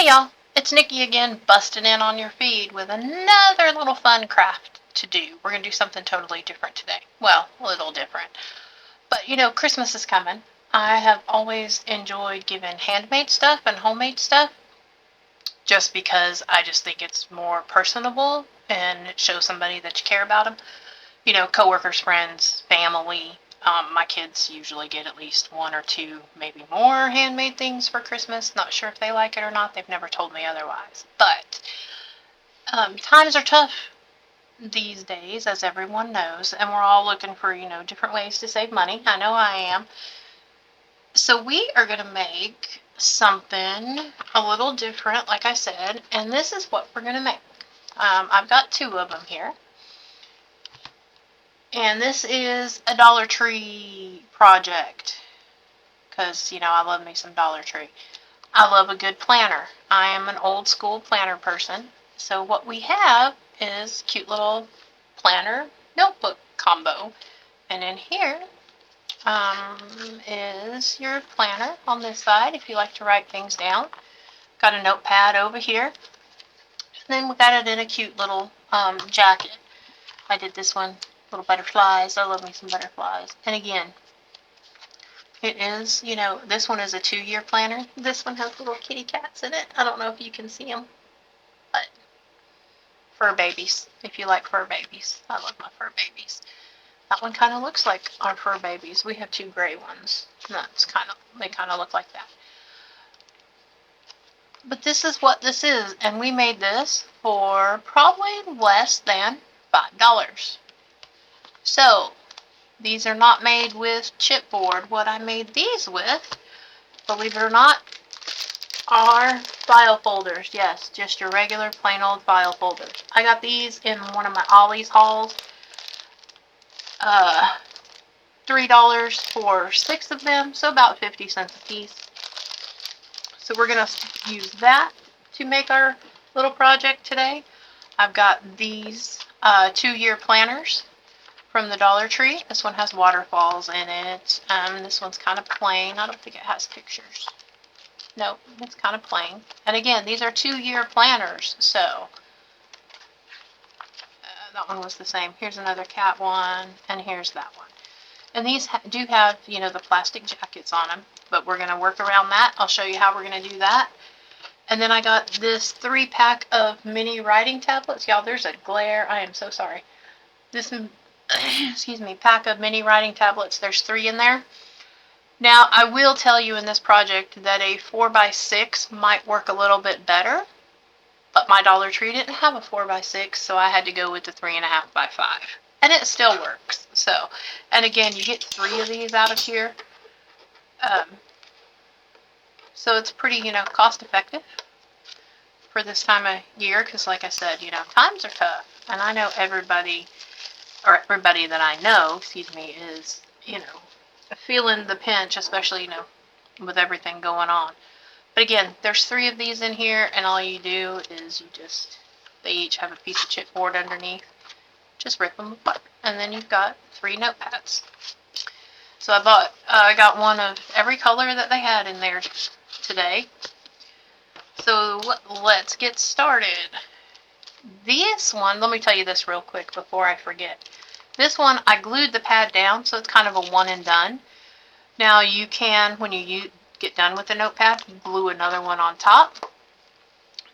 Hey y'all, it's Nikki again, busting in on your feed with another little fun craft to do. We're going to do something totally different today. Well, a little different. But you know, Christmas is coming. I have always enjoyed giving handmade stuff and homemade stuff just because I just think it's more personable and it shows somebody that you care about them. You know, coworkers, friends, family. My kids usually get at least one or two, maybe more handmade things for Christmas. Not sure if they like it or not. They've never told me otherwise. But times are tough these days, as everyone knows, and we're all looking for, different ways to save money. I know I am. So we are going to make something a little different, like I said, and this is what we're going to make. I've got two of them here. And this is a Dollar Tree project because, I love me some Dollar Tree. I love a good planner. I am an old school planner person. So what we have is cute little planner notebook combo. And in here is your planner on this side if you like to write things down. Got a notepad over here. And then we got it in a cute little jacket. I did this one. Little butterflies. I love me some butterflies. And again, it is, this one is a 2-year planner. This one has little kitty cats in it. I don't know if you can see them, but fur babies, if you like fur babies. I love my fur babies. That one kind of looks like our fur babies. We have 2 gray ones. They kind of look like that. But this is what this is, and we made this for probably less than $5. So, these are not made with chipboard. What I made these with, believe it or not, are file folders. Yes, just your regular plain old file folders. I got these in one of my Ollie's hauls. $3 for 6 of them, so about 50 cents a piece. So we're going to use that to make our little project today. I've got these 2-year planners from the Dollar Tree. This one has waterfalls in it. This one's kind of plain. I don't think it has pictures. Nope, it's kind of plain. And again, these are 2-year planners, so that one was the same. Here's another cat one, and here's that one. And these do have, the plastic jackets on them, but we're going to work around that. I'll show you how we're going to do that. And then I got this 3-pack of mini writing tablets. Y'all, there's a glare. I am so sorry. This excuse me, pack of mini writing tablets. There's 3 in there. Now, I will tell you in this project that a 4x6 might work a little bit better, but my Dollar Tree didn't have a 4x6, so I had to go with the 3.5x5. And it still works. So, and again, you get 3 of these out of here. So it's pretty, cost effective for this time of year, because like I said, times are tough. And I know everybody that I know, is, feeling the pinch, especially, with everything going on. But again, there's 3 of these in here, and all you do is they each have a piece of chipboard underneath. Just rip them apart, and then you've got 3 notepads. So I got one of every color that they had in there today. So let's get started. This one, let me tell you this real quick before I forget. This one, I glued the pad down, so it's kind of a one and done. Now you can, when you get done with the notepad, glue another one on top.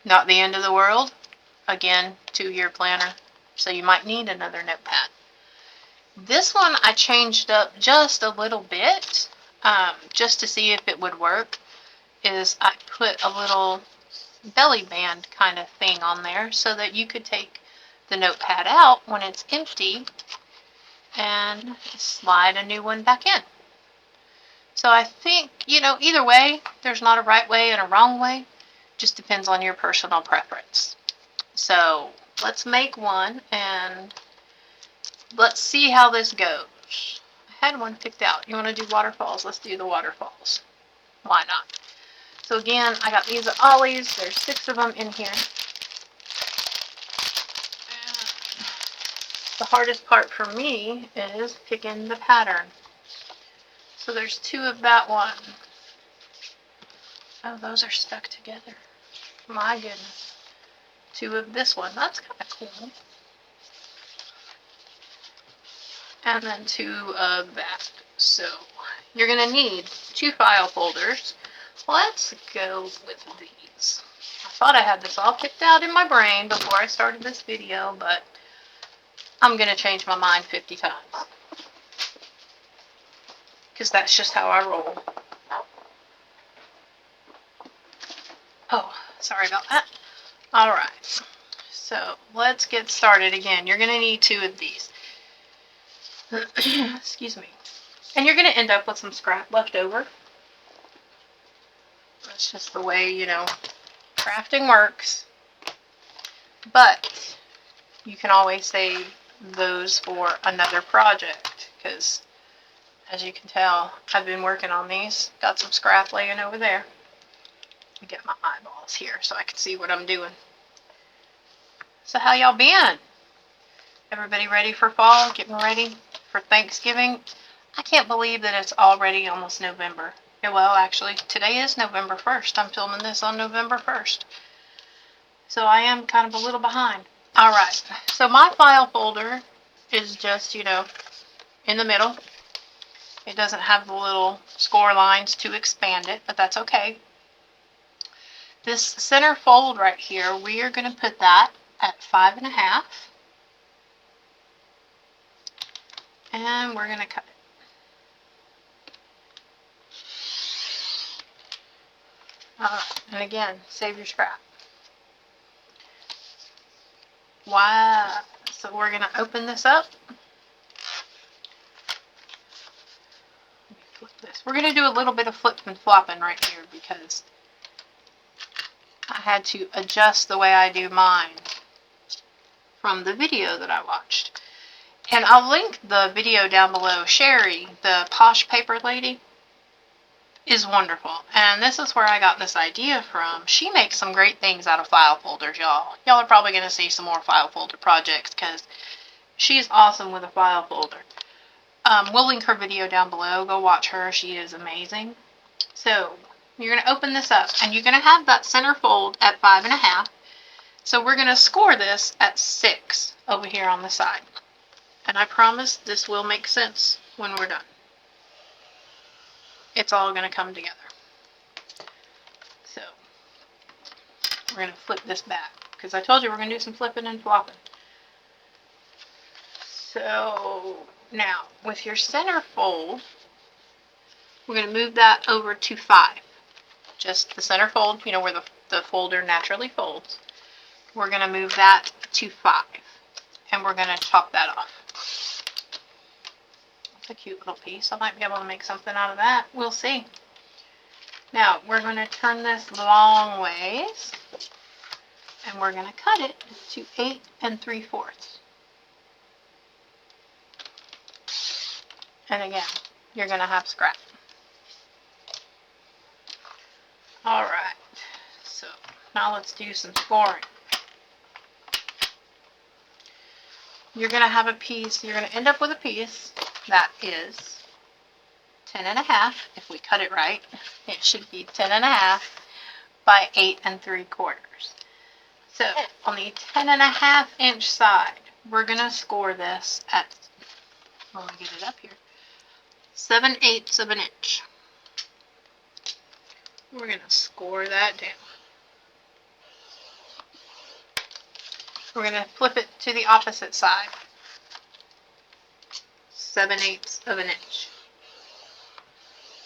Not the end of the world. Again, 2-year planner, so you might need another notepad. This one I changed up just a little bit, just to see if it would work, is I put a little belly band kind of thing on there so that you could take the notepad out when it's empty and slide a new one back in. So I think, either way, there's not a right way and a wrong way. Just depends on your personal preference. So let's make one and let's see how this goes. I had one picked out. You want to do waterfalls? Let's do the waterfalls. Why not? So again, I got these at Ollie's. There's 6 of them in here. And the hardest part for me is picking the pattern. So there's 2 of that one. Oh, those are stuck together. My goodness. 2 of this one. That's kind of cool. And then 2 of that. So you're going to need 2 file folders. Let's go with these. I thought I had this all picked out in my brain before I started this video, but I'm going to change my mind 50 times. Because that's just how I roll. Oh, sorry about that. Alright, so let's get started again. You're going to need 2 of these. Excuse me. And you're going to end up with some scrap left over. That's just the way, you know, crafting works. But you can always save those for another project, because as you can tell, I've been working on these. Got some scrap laying over there. Let me get my eyeballs here so I can see what I'm doing. So how y'all been? Everybody ready for fall? Getting ready for Thanksgiving? I can't believe that it's already almost November. Yeah, well, actually, today is November 1st. I'm filming this on November 1st. So I am kind of a little behind. Alright, so my file folder is just, you know, in the middle. It doesn't have the little score lines to expand it, but that's okay. This center fold right here, we are going to put that at 5.5. And we're going to cut it. And again, save your scrap. Wow. So we're going to open this up. Let me flip this. We're going to do a little bit of flipping and flopping right here because I had to adjust the way I do mine from the video that I watched. And I'll link the video down below. Sherry, the Posh Paper Lady, is wonderful. And this is where I got this idea from. She makes some great things out of file folders, y'all. Y'all are probably going to see some more file folder projects because she's awesome with a file folder. We'll link her video down below. Go watch her. She is amazing. So you're going to open this up and you're going to have that center fold at 5.5. So we're going to score this at 6 over here on the side. And I promise this will make sense when we're done. It's all going to come together. So we're going to flip this back because I told you we're going to do some flipping and flopping. So now with your center fold, we're going to move that over to 5. Just the center fold, you know, where the folder naturally folds. We're going to move that to 5. And we're going to chop that off. That's a cute little piece. I might be able to make something out of that. We'll see. Now, we're going to turn this long ways. And we're going to cut it to 8 3/4. And again, you're going to have scrap. Alright. So, now let's do some scoring. You're going to have a piece, you're going to end up with a piece that is 10.5. If we cut it right, it should be 10.5 by 8 3/4. So on the 10.5 inch side, we're going to score this at, let me get it up here, 7/8 of an inch. We're going to score that down. We're going to flip it to the opposite side. 7/8 of an inch.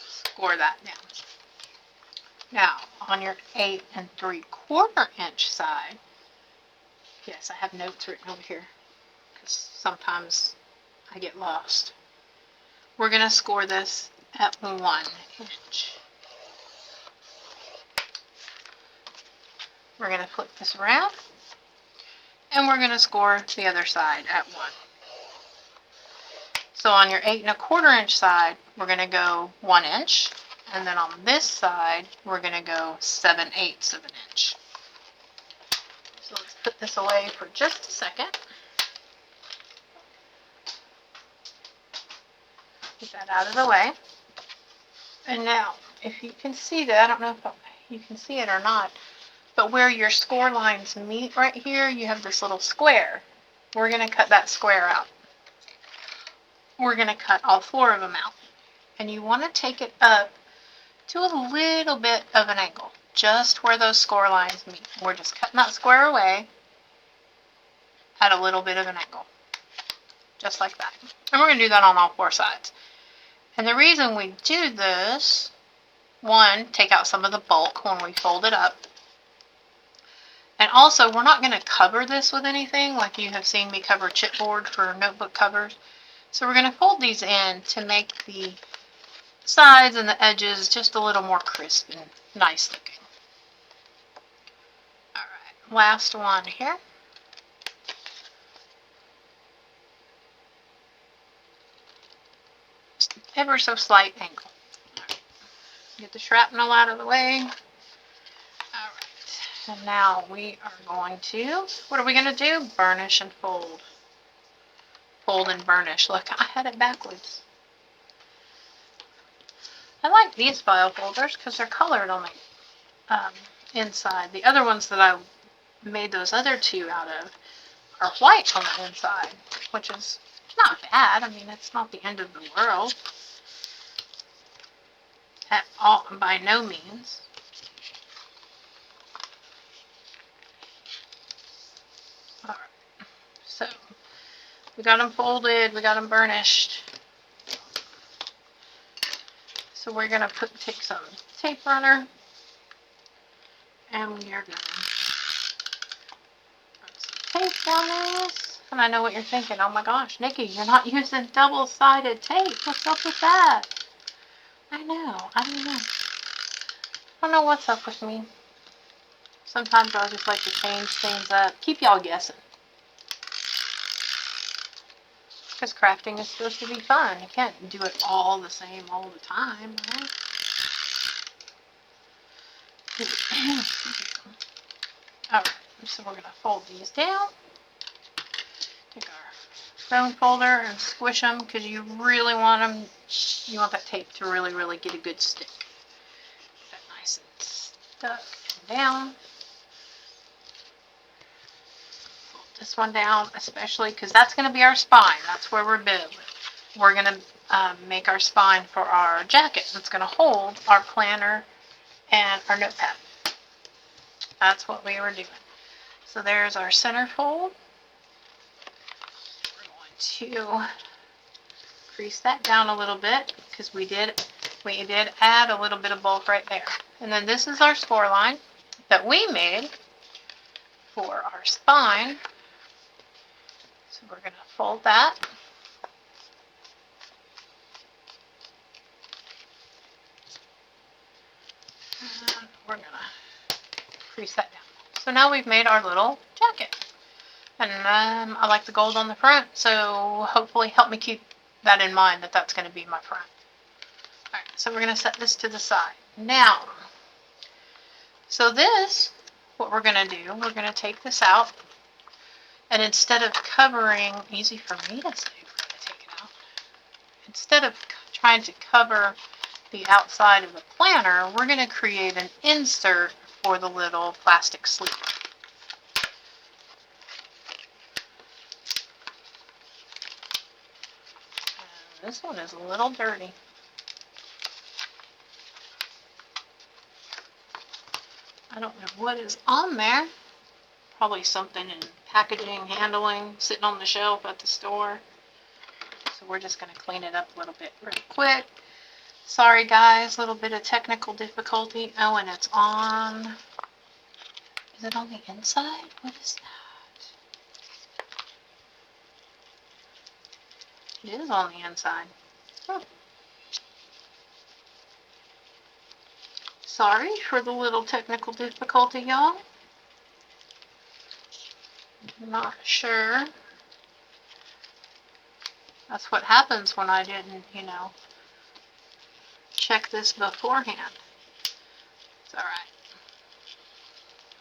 Score that down. Now, on your 8 3/4 inch side, yes, I have notes written over here because sometimes I get lost. We're going to score this at 1 inch. We're going to flip this around. And we're going to score the other side at 1. So on your 8 1/4 inch side, we're going to go 1 inch. And then on this side, we're going to go 7/8 of an inch. So let's put this away for just a second. Get that out of the way. And now, if you can see that, I don't know if you can see it or not, But where your score lines meet right here, you have this little square. We're going to cut that square out. We're going to cut all 4 of them out. And you want to take it up to a little bit of an angle, just where those score lines meet. We're just cutting that square away at a little bit of an angle, just like that. And we're going to do that on all 4 sides. And the reason we do this, one, take out some of the bulk when we fold it up. And also, we're not going to cover this with anything like you have seen me cover chipboard for notebook covers. So we're going to fold these in to make the sides and the edges just a little more crisp and nice looking. Alright, last one here. Just ever so slight angle. Right. Get the shrapnel out of the way. Alright, and now we are going to, what are we going to do? Burnish and fold. Fold and burnish. Look, I had it backwards. I like these file folders because they're colored on the inside. The other ones that I made those other 2 out of are white on the inside, which is not bad. I mean, it's not the end of the world at all, by no means. Alright, so we got them folded, we got them burnished. So we're going to take some tape runner, and we are going to put some tape on this. And I know what you're thinking, oh my gosh, Nikki, you're not using double-sided tape. What's up with that? I know, I don't know what's up with me. Sometimes I just like to change things up, keep y'all guessing. Because crafting is supposed to be fun. You can't do it all the same all the time, right? Alright, so we're going to fold these down. Take our phone folder and squish them because you really want them, you want that tape to really, really get a good stick. Get that nice and stuck down. Fold this one down, especially because that's going to be our spine. That's where we're building. We're going to make our spine for our jacket. It's going to hold our planner and our notepad. That's what we were doing. So there's our center fold. We're going to crease that down a little bit because we did add a little bit of bulk right there. And then this is our score line that we made for our spine. So we're going to fold that. And we're going to crease that down. So now we've made our little jacket. And I like the gold on the front, so hopefully help me keep that in mind that that's going to be my front. Alright, so we're going to set this to the side. Now, so this, what we're going to do, we're going to take this out, and instead of covering, easy for me to say, we're going to take it out. Instead of trying to cover the outside of the planner, we're going to create an insert for the little plastic sleeve. And this one is a little dirty. I don't know what is on there. Probably something in packaging, handling, sitting on the shelf at the store. So we're just going to clean it up a little bit real quick. Sorry guys, a little bit of technical difficulty. Oh, and it's on... Is it on the inside? What is that? It is on the inside. Oh. Sorry for the little technical difficulty, y'all. Not sure. That's what happens when I didn't, check this beforehand. It's alright.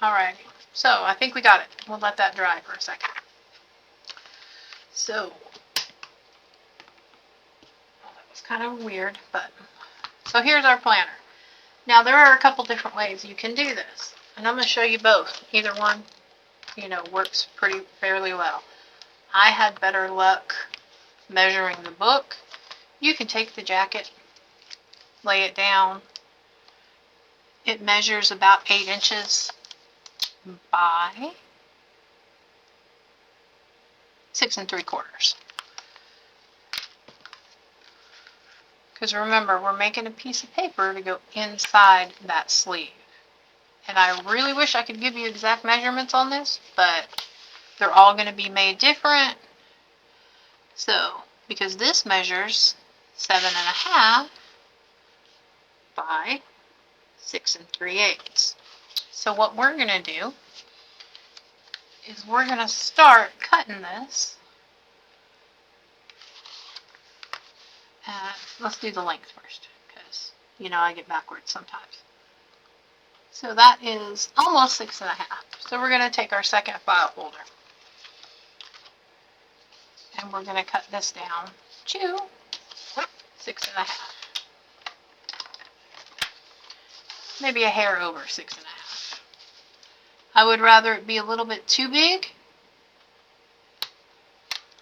Alright, so I think we got it. We'll let that dry for a second. So, well, that was kind of weird, but, so here's our planner. Now there are a couple different ways you can do this. And I'm going to show you both. Either one, works pretty fairly well. I had better luck measuring the book. You can take the jacket, lay it down. It measures about 8 inches by 6 3/4. Because remember, we're making a piece of paper to go inside that sleeve. And I really wish I could give you exact measurements on this, but they're all going to be made different. So, because this measures 7.5 by 6 3/8. So what we're going to do is we're going to start cutting this. Let's do the length first, because, I get backwards sometimes. So that is almost 6.5. So we're going to take our second file folder. And we're going to cut this down to 6.5. Maybe a hair over 6.5. I would rather it be a little bit too big.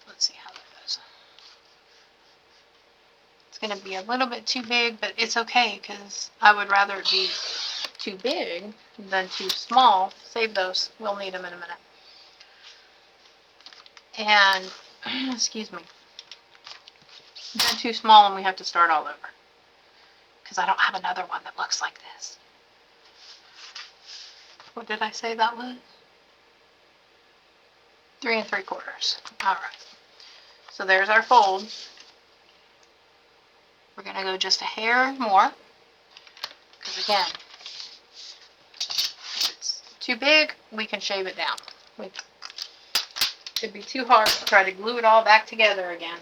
Let's see how that goes. It's going to be a little bit too big, but it's okay because I would rather it be too big than too small. Save those. We'll need them in a minute. And, excuse me, then too small and we have to start all over. Because I don't have another one that looks like this. What did I say that was? 3 3/4. All right. So there's our fold. We're going to go just a hair more. Because again, if it's too big, we can shave it down. It'd be too hard to try to glue it all back together again.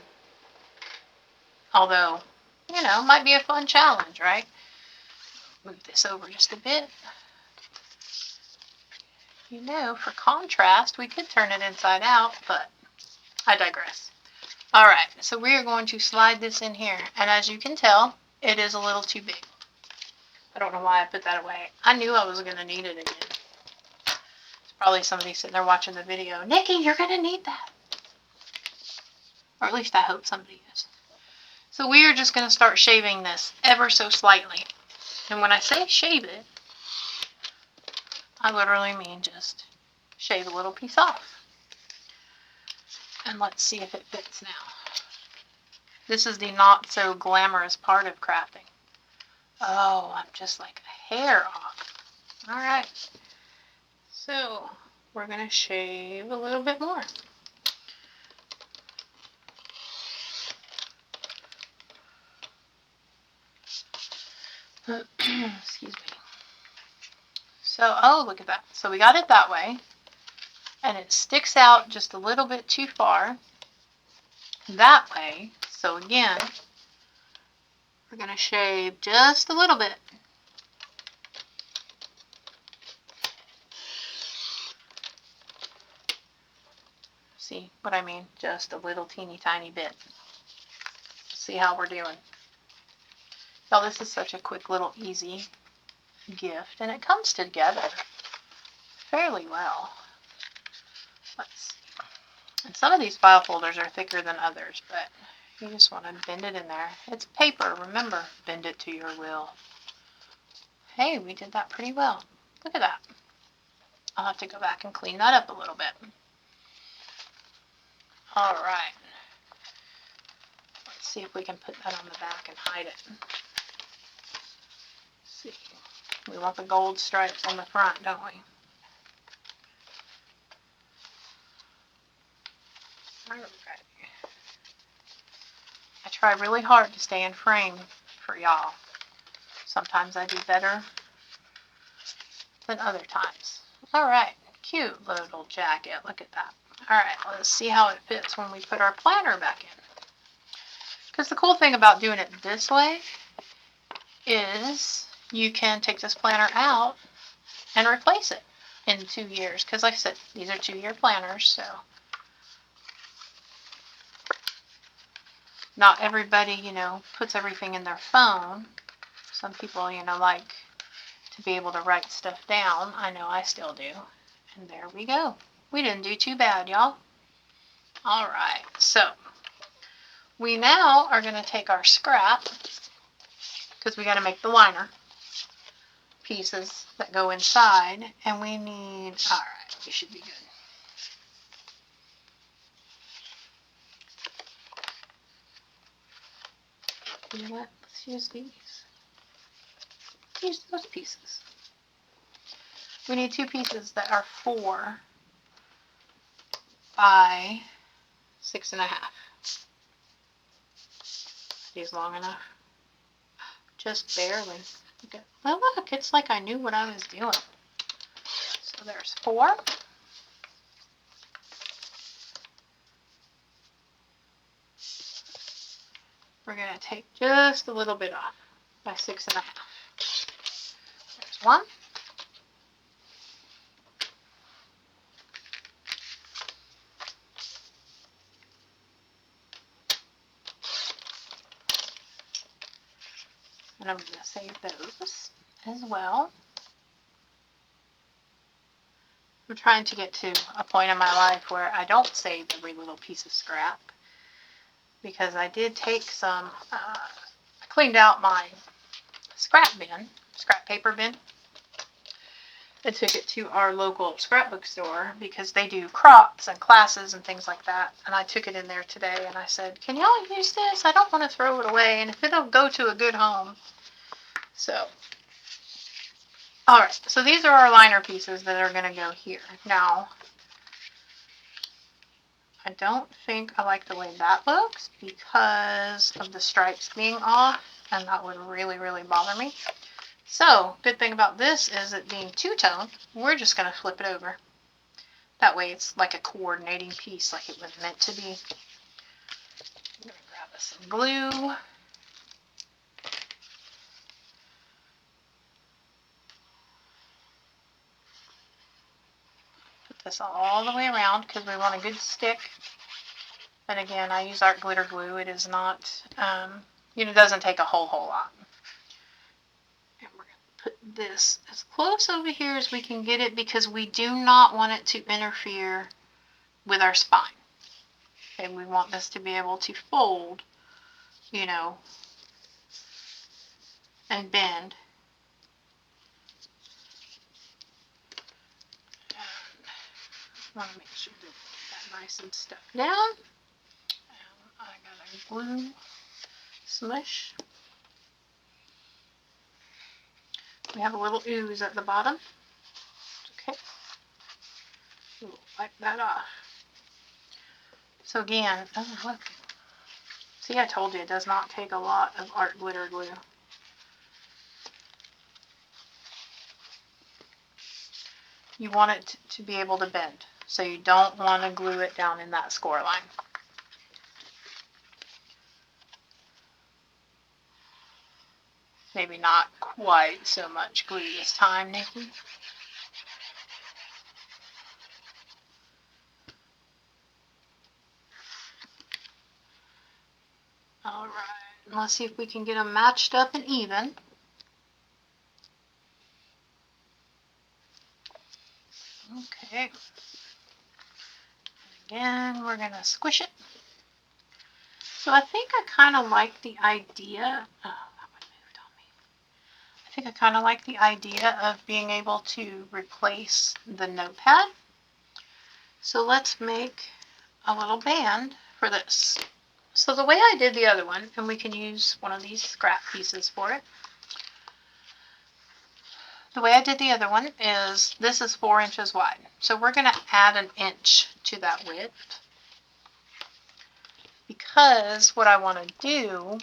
Although, might be a fun challenge, right? Move this over just a bit. For contrast, we could turn it inside out, but I digress. All right, so we are going to slide this in here. And as you can tell, it is a little too big. I don't know why I put that away. I knew I was going to need it again. It's probably somebody sitting there watching the video. Nikki, you're going to need that. Or at least I hope somebody is. So we are just going to start shaving this ever so slightly. And when I say shave it, I literally mean just shave a little piece off. And let's see if it fits now. This is the not so glamorous part of crafting. Oh, I'm just like a hair off. All right. So we're going to shave a little bit more. Excuse me. So, oh, look at that. So we got it that way. And it sticks out just a little bit too far that way. So again, we're going to shave just a little bit. See what I mean? Just a little teeny tiny bit. See how we're doing. Y'all, this is such a quick little easy gift, and it comes together fairly well. Let's see. And some of these file folders are thicker than others, but you just want to bend it in there. It's paper, remember, bend it to your will. Hey, we did that pretty well. Look at that. I'll have to go back and clean that up a little bit. All right. Let's see if we can put that on the back and hide it. Let's see. We want the gold stripes on the front, don't we? All right. I try really hard to stay in frame for y'all. Sometimes I do better than other times. All right. Cute little jacket. Look at that. All right. Let's see how it fits when we put our planner back in. Because the cool thing about doing it this way is you can take this planner out and replace it in 2 years. Because like I said, these are 2-year planners, so not everybody, puts everything in their phone. Some people, like to be able to write stuff down. I know I still do. And there we go. We didn't do too bad, y'all. All right, so we now are going to take our scrap, because we got to make the liner pieces that go inside, and we need, all right, we should be good. You know what? Let's use these. Use those pieces. We need 2 pieces that are 4 by 6.5. These long enough? Just barely. Okay. Well, look, it's like I knew what I was doing. So there's 4. We're going to take just a little bit off by 6.5. There's 1. And I'm going to save those as well. I'm trying to get to a point in my life where I don't save every little piece of scrap, because I did take some, I cleaned out my scrap paper bin, and took it to our local scrapbook store because they do crafts and classes and things like that. And I took it in there today and I said, can y'all use this? I don't want to throw it away, and if it'll go to a good home. So, alright, so these are our liner pieces that are going to go here. Now, I don't think I like the way that looks because of the stripes being off, and that would really, really bother me. So, good thing about this is it being two-tone, we're just going to flip it over. That way it's like a coordinating piece like it was meant to be. I'm going to grab us some glue. Put this all the way around because we want a good stick. And again, I use art glitter glue. It is not, it doesn't take a whole lot. And we're going to put this as close over here as we can get it because we do not want it to interfere with our spine. And we want this to be able to fold, and bend. I want to make sure that that nice and stuffed down. I got a glue smush. We have a little ooze at the bottom. Okay. We'll wipe that off. So again, oh look. See, I told you it does not take a lot of art glitter glue. You want it to be able to bend, so you don't want to glue it down in that score line. Maybe not quite so much glue this time, Nikki. Alright, let's see if we can get them matched up and even. Okay. Again, we're going to squish it. So I think I kind of like the idea. Oh, that one moved on me. I think I kind of like the idea of being able to replace the notepad. So let's make a little band for this. So the way I did the other one, and we can use one of these scrap pieces for it. The way I did the other one is this is 4 inches wide. So we're going to add an inch to that width. Because what I want to do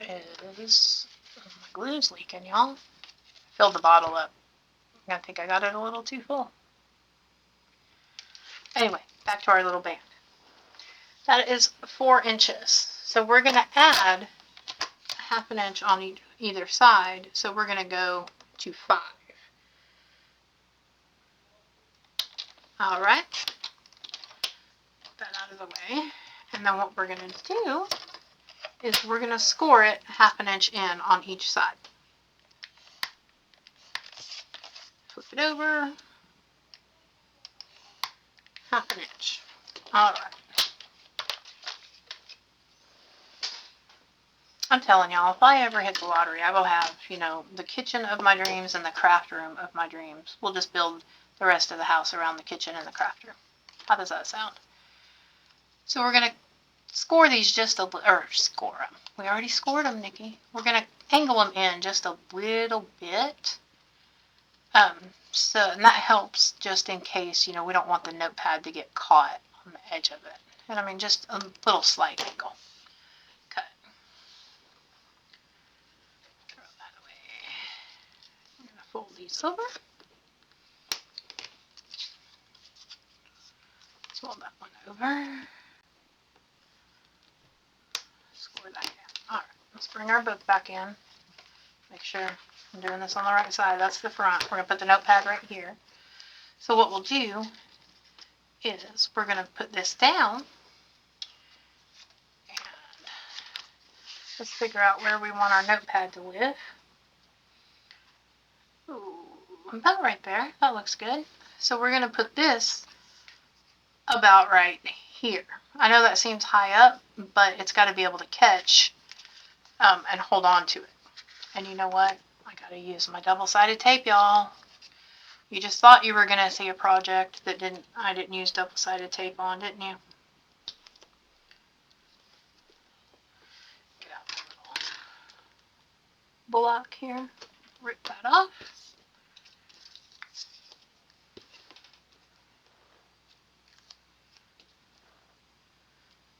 is, my glue's leaking, y'all. Filled the bottle up. I think I got it a little too full. Anyway, back to our little band. That is 4 inches. So we're going to add a half an inch on either side. So we're going to go to 5. Alright. Put that out of the way. And then what we're going to do is we're going to score it half an inch in on each side. flip it over. 1/2 inch. Alright. I'm telling y'all, if I ever hit the lottery, I will have, you know, the kitchen of my dreams and the craft room of my dreams. We'll just build the rest of the house around the kitchen and the craft room. How does that sound? So we're going to score these just a little, or score them. We already scored them, Nikki. We're going to angle them in just a little bit. And that helps just in case, you know, we don't want the notepad to get caught on the edge of it. And I mean, just a little slight angle. Cut. Throw that away. I'm going to fold these over. Fold that one over. Score that down. Alright, let's bring our book back in. Make sure I'm doing this on the right side. That's the front. We're going to put the notepad right here. So what we'll do is we're going to put this down. And let's figure out where we want our notepad to live. Ooh, about right there. That looks good. So we're going to put this about right here. I know that seems high up, but it's got to be able to catch and hold on to it. And you know what? I got to use my double-sided tape, y'all. You just thought you were going to see a project that I didn't use double-sided tape on, didn't you? Get out the little block here. Rip that off.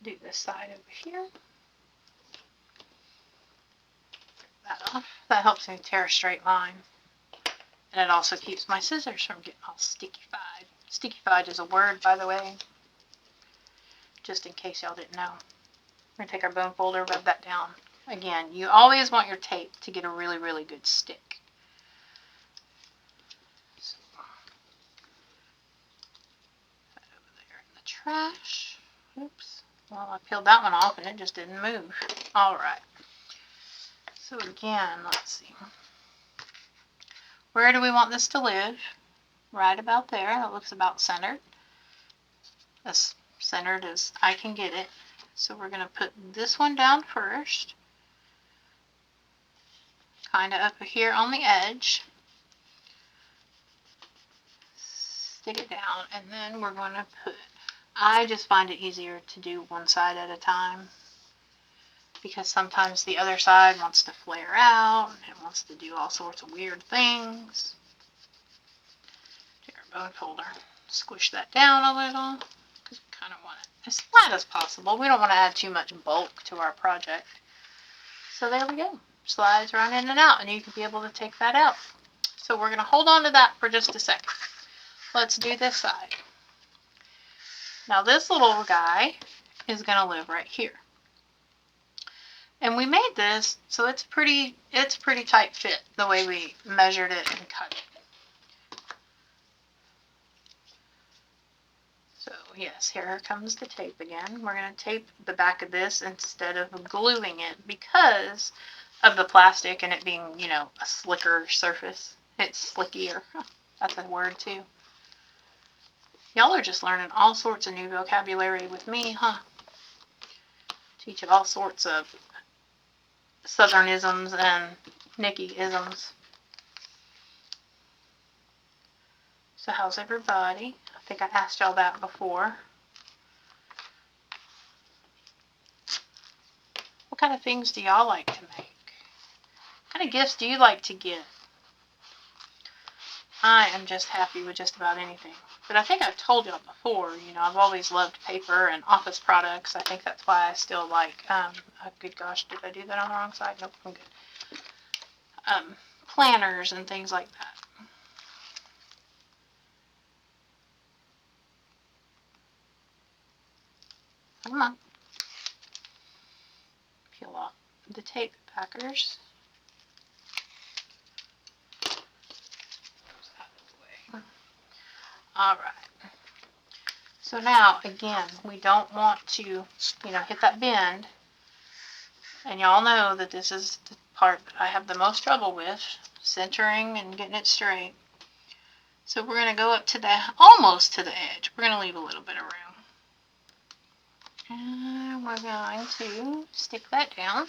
Do this side over here. Rip that off. That helps me tear a straight line. And it also keeps my scissors from getting all sticky-fied. Sticky-fied is a word, by the way. Just in case y'all didn't know. We're going to take our bone folder, rub that down. Again, you always want your tape to get a really, really good stick. So, that over there in the trash. Oops. Well, I peeled that one off and it just didn't move. Alright. So again, let's see. Where do we want this to live? Right about there. That looks about centered. As centered as I can get it. So we're going to put this one down first. Kind of up here on the edge. Stick it down. And then we're going to put... I just find it easier to do one side at a time. Because sometimes the other side wants to flare out. And it wants to do all sorts of weird things. Take our bone folder. Squish that down a little. Because we kind of want it as flat as possible. We don't want to add too much bulk to our project. So there we go. Slides right in and out, and you can be able to take that out. So we're going to hold on to that for just a second. Let's do this side. Now this little guy is going to live right here. And we made this so it's pretty tight fit the way we measured it and cut it. So yes, here comes the tape again. We're going to tape the back of this instead of gluing it because of the plastic and it being, you know, a slicker surface. It's slickier. That's a word too. Y'all are just learning all sorts of new vocabulary with me, huh? Teach you all sorts of Southernisms and Nikki-isms. So how's everybody? I think I asked y'all that before. What kind of things do y'all like to make? What kind of gifts do you like to get? I am just happy with just about anything. But I think I've told y'all before, you know, I've always loved paper and office products. I think that's why I still like, oh, good gosh, did I do that on the wrong side? Nope, I'm good. Planners and things like that. Come on. Peel off the tape backers. Alright. So now, again, we don't want to, you know, hit that bend. And y'all know that this is the part that I have the most trouble with, centering and getting it straight. So we're going to go up to the, almost to the edge. We're going to leave a little bit of room. And we're going to stick that down.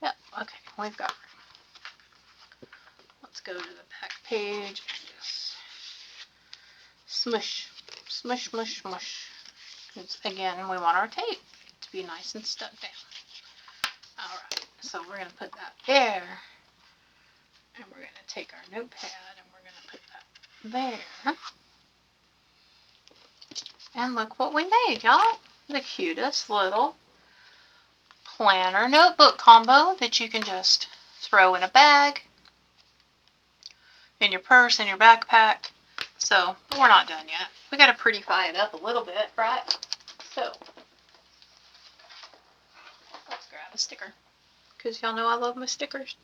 Yep, okay, we've got room. Let's go to the back page and just smush, smush, smush, smush. Because again, we want our tape to be nice and stuck down. Alright, so we're going to put that there. And we're going to take our notepad and we're going to put that there. And look what we made, y'all. The cutest little planner notebook combo that you can just throw in a bag, in your purse, in your backpack. So, but we're not done yet. We got to prettify it up a little bit, right? So, let's grab a sticker. Because y'all know I love my stickers.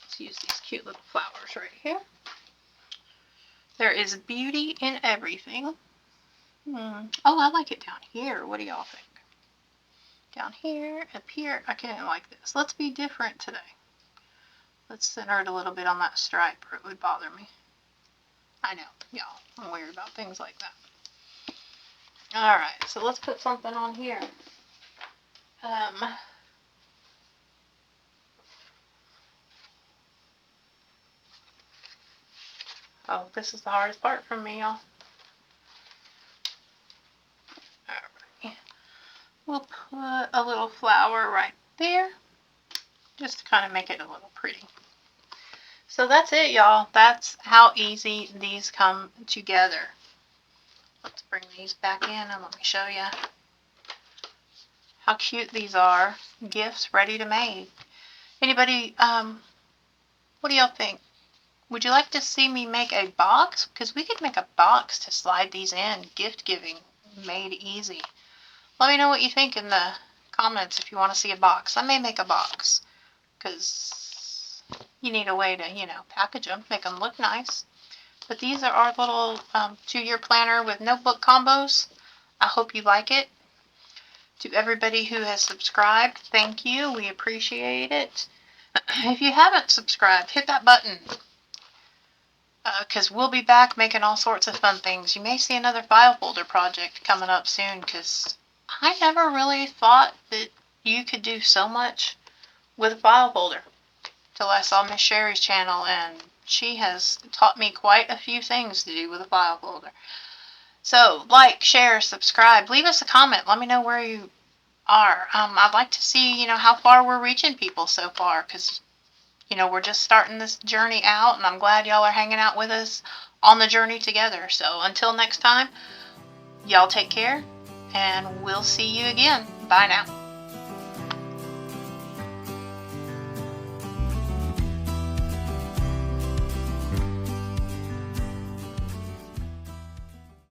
Let's use these cute little flowers right here. There is beauty in everything. Oh, I like it down here. What do y'all think? Down here, up here. I can't like this. Let's be different today. Let's center it a little bit on that stripe or it would bother me. I know, y'all. I'm weird about things like that. Alright, so let's put something on here. Oh, this is the hardest part for me, y'all. Alright. We'll put a little flower right there. Just to kind of make it a little pretty. So that's it, y'all. That's how easy these come together. Let's bring these back in and let me show you how cute these are. Gifts ready to make. Anybody, what do y'all think? Would you like to see me make a box? Because we could make a box to slide these in. Gift giving made easy. Let me know what you think in the comments if you want to see a box. I may make a box. Because you need a way to, you know, package them, make them look nice. But these are our little 2-year planner with notebook combos. I hope you like it. To everybody who has subscribed, thank you. We appreciate it. If you haven't subscribed, hit that button. Because we'll be back making all sorts of fun things. You may see another file folder project coming up soon. Because I never really thought that you could do so much with a file folder till I saw Miss Sherry's channel, and she has taught me quite a few things to do with a file folder. So, like, share, subscribe, leave us a comment. Let me know where you are. I'd like to see, you know, how far we're reaching people so far, because, you know, we're just starting this journey out, and I'm glad y'all are hanging out with us on the journey together. So, until next time, y'all take care, and we'll see you again. Bye now.